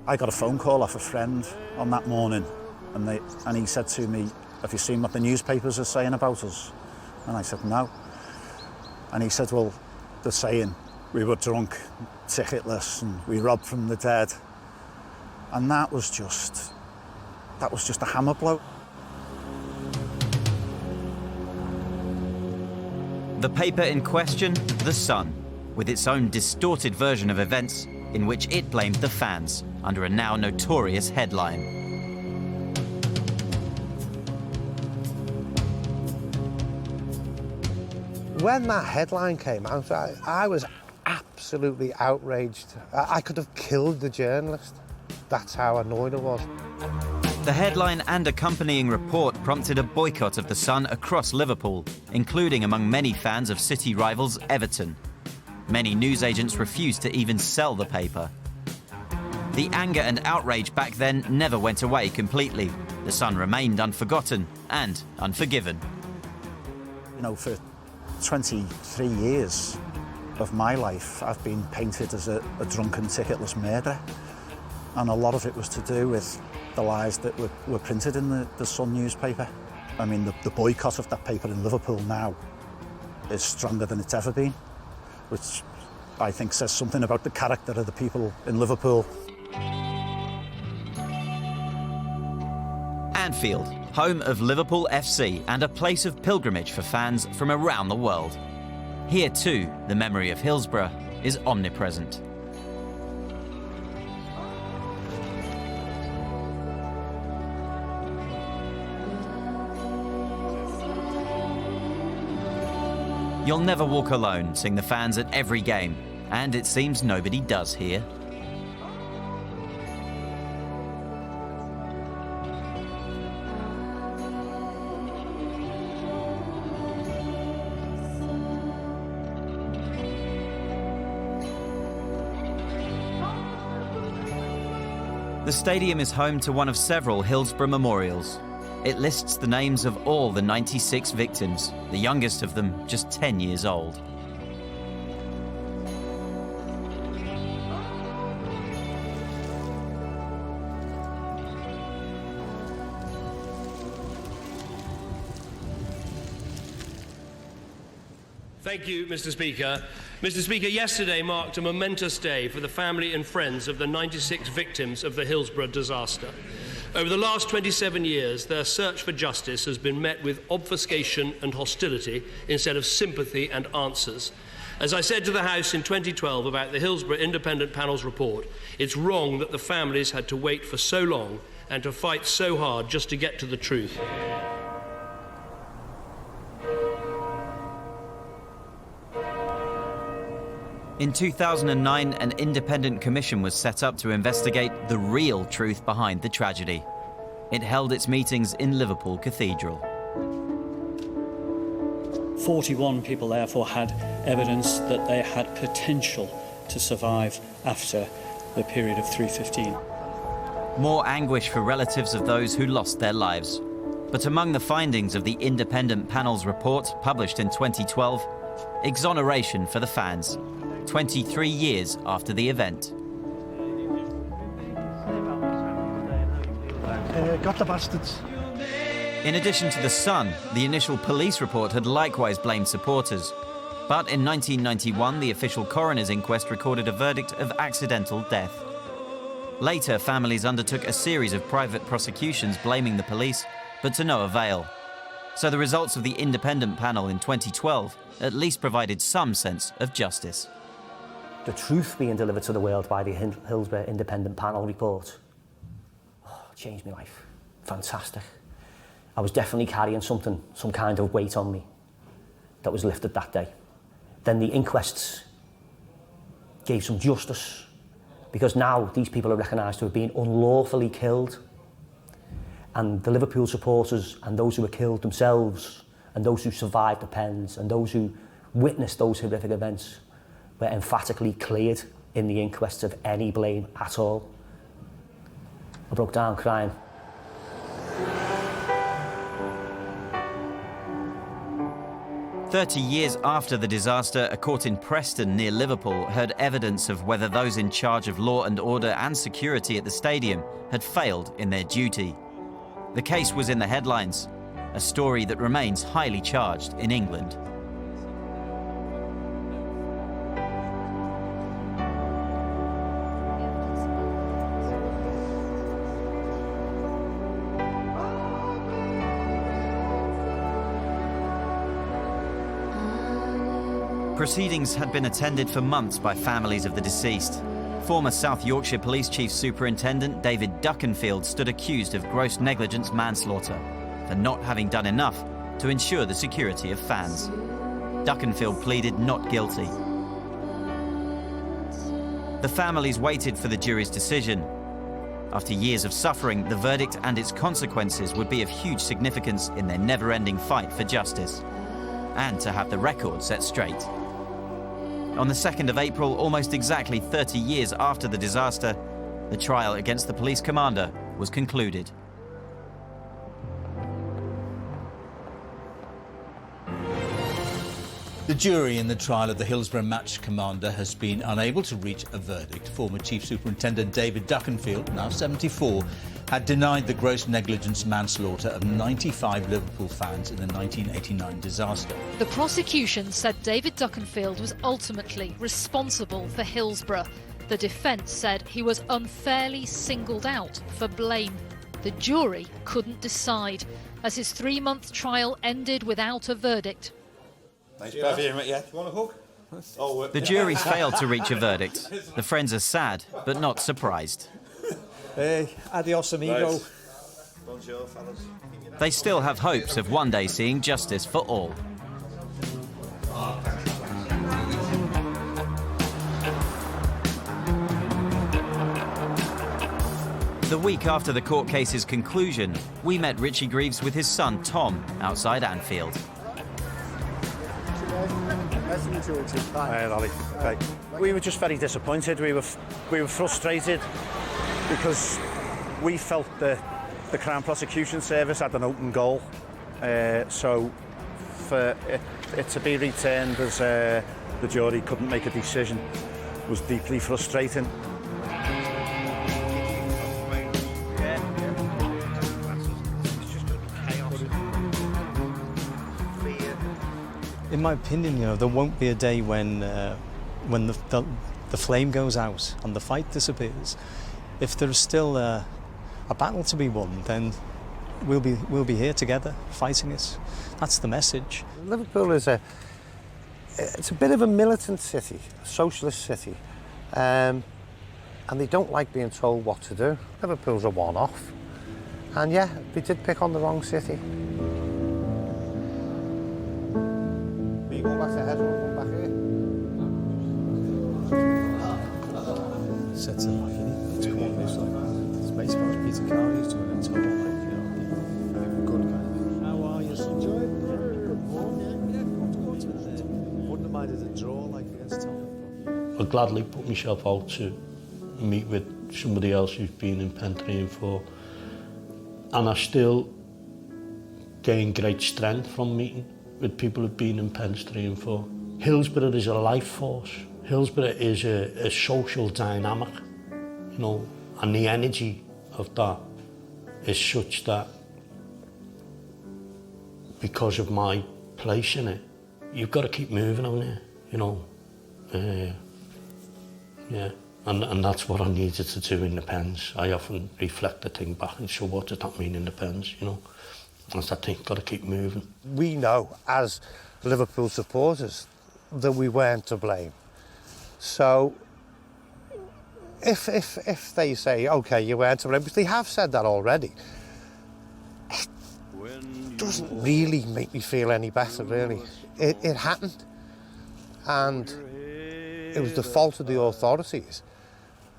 I got a phone call off a friend on that morning, and he said to me, "Have you seen what the newspapers are saying about us?" And I said, "No." And he said, "Well, they're saying we were drunk, ticketless, and we robbed from the dead." And that was just a hammer blow. The paper in question, The Sun, with its own distorted version of events in which it blamed the fans under a now notorious headline. When that headline came out, I was absolutely outraged. I could have killed the journalist. That's how annoyed I was. The headline and accompanying report prompted a boycott of The Sun across Liverpool, including among many fans of city rivals Everton. Many newsagents refused to even sell the paper. The anger and outrage back then never went away completely. The Sun remained unforgotten and unforgiven. You know, for 23 years of my life, I've been painted as a drunken, ticketless murderer. And a lot of it was to do with the lies that were printed in the Sun newspaper. I mean, the boycott of that paper in Liverpool now is stronger than it's ever been, which I think says something about the character of the people in Liverpool. Anfield, home of Liverpool FC and a place of pilgrimage for fans from around the world. Here too, the memory of Hillsborough is omnipresent. You'll never walk alone, sing the fans at every game, and it seems nobody does here. The stadium is home to one of several Hillsborough memorials. It lists the names of all the 96 victims, the youngest of them just 10 years old. Thank you, Mr. Speaker. Mr. Speaker, yesterday marked a momentous day for the family and friends of the 96 victims of the Hillsborough disaster. Over the last 27 years, their search for justice has been met with obfuscation and hostility instead of sympathy and answers. As I said to the House in 2012 about the Hillsborough Independent Panel's report, it's wrong that the families had to wait for so long and to fight so hard just to get to the truth. In 2009, an independent commission was set up to investigate the real truth behind the tragedy. It held its meetings in Liverpool Cathedral. 41 people therefore had evidence that they had potential to survive after the period of 315. More anguish for relatives of those who lost their lives. But among the findings of the independent panel's report, published in 2012, exoneration for the fans, 23 years after the event. Got the bastards. In addition to The Sun, the initial police report had likewise blamed supporters. But in 1991, the official coroner's inquest recorded a verdict of accidental death. Later, families undertook a series of private prosecutions blaming the police, but to no avail. So the results of the independent panel in 2012 at least provided some sense of justice. The truth being delivered to the world by the Hillsborough Independent Panel report changed my life. Fantastic. I was definitely carrying something, some kind of weight on me that was lifted that day. Then the inquests gave some justice, because now these people are recognised to have been unlawfully killed. And the Liverpool supporters and those who were killed themselves and those who survived the pens and those who witnessed those horrific events were emphatically cleared in the inquests of any blame at all. I broke down crying. 30 years after the disaster, a court in Preston near Liverpool heard evidence of whether those in charge of law and order and security at the stadium had failed in their duty. The case was in the headlines, a story that remains highly charged in England. Proceedings had been attended for months by families of the deceased. Former South Yorkshire Police Chief Superintendent David Duckenfield stood accused of gross negligence manslaughter for not having done enough to ensure the security of fans. Duckenfield pleaded not guilty. The families waited for the jury's decision. After years of suffering, the verdict and its consequences would be of huge significance in their never-ending fight for justice and to have the record set straight. On the 2nd of April, almost exactly 30 years after the disaster, the trial against the police commander was concluded. The jury in the trial of the Hillsborough match commander has been unable to reach a verdict. Former Chief Superintendent David Duckenfield, now 74, had denied the gross negligence manslaughter of 95 Liverpool fans in the 1989 disaster. The prosecution said David Duckenfield was ultimately responsible for Hillsborough. The defence said he was unfairly singled out for blame. The jury couldn't decide, as his 3-month trial ended without a verdict. Nice breath here, mate. Yeah. You want a hug? The jury's failed to reach a verdict. The friends are sad, but not surprised. Hey, adios amigo. Bonjour, fellas. They still have hopes of one day seeing justice for all. The week after the court case's conclusion, we met Richie Greaves with his son Tom outside Anfield. Hi, Ollie. Hey. We were just very disappointed. We were frustrated because we felt that the Crown Prosecution Service had an open goal. So for it to be returned as the jury couldn't make a decision was deeply frustrating. In my opinion, there won't be a day when the flame goes out and the fight disappears. If there's still a battle to be won, then we'll be here together fighting it. That's the message. Liverpool is it's a bit of a militant city, a socialist city, and they don't like being told what to do. Liverpool's a one-off, and yeah, they did pick on the wrong city. You go back to head or come back here? Sets it like it's cool. It's baseball. Peter Carey's doing it all, good kind of. How are you? Enjoy it. Good morning. Yeah, wouldn't have minded a draw like against Tom. I'd gladly put myself out to meet with somebody else who's been in Pentrine for, and I still gain great strength from meeting with people who've been in Pentrine for. Hillsborough is a life force. Hillsborough is a social dynamic, and the energy of that is such that because of my place in it, you've got to keep moving on there, yeah. And that's what I needed to do in the pens. I often reflect the thing back and so what does that mean in the pens, As I think, got to keep moving. We know, as Liverpool supporters, that we weren't to blame. So, if they say, OK, you weren't to blame, because they have said that already, it doesn't really make me feel any better, really. It happened, and it was the fault of the authorities,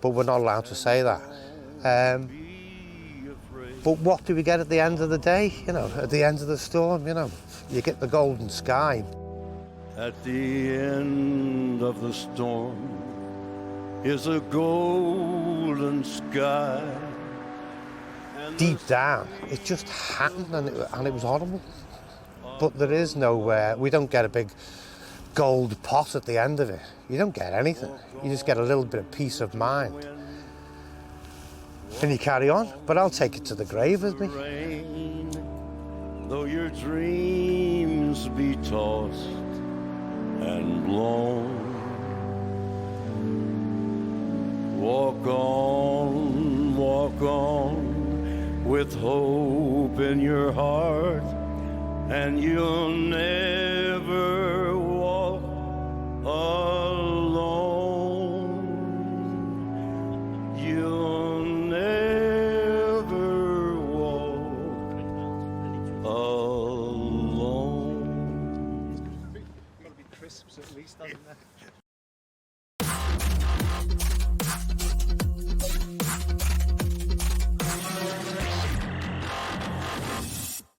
but we're not allowed to say that. But what do we get at the end of the day, at the end of the storm, You get the golden sky. At the end of the storm is a golden sky. Deep down, it just happened and it was horrible. but there is no, we don't get a big gold pot at the end of it. You don't get anything. You just get a little bit of peace of mind. And you carry on, but I'll take it to the grave with me. Though your dreams be tossed and blown, walk on with hope in your heart, and you'll never walk alone. You'll never walk alone. Got to be crisps at least, hasn't there?